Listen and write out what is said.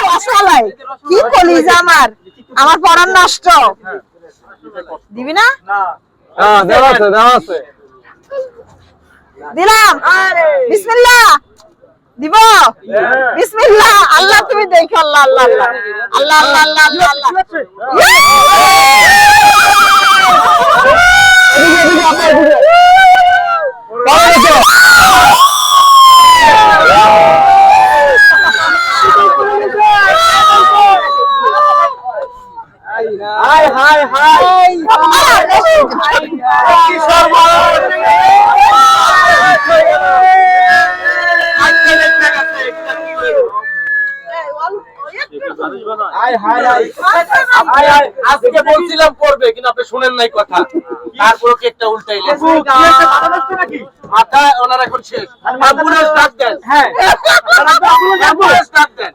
রসমালাই কি কলিজা আমার আমার পড়ার নষ্ট দিবি না? দেওয়া আছে দিলাম। বিসমিল্লাহ দিব। বিসমিল্লাহ। আল্লাহ তুমি দেখো। আল্লাহ আল্লাহ আল্লাহ আল্লাহ আল্লাহ আল্লাহ আল্লাহ হাই হাই হাই আজকে বলছিলাম করবে কিন্তু আপনি শুনেন নাই কথা, তারপরে কেকটা উল্টাইলেন। মাথা ওনার এখন শেষ। অ্যাম্বুলেন্স ডাক দেন। হ্যাঁ, অ্যাম্বুলেন্স ডাক দেন।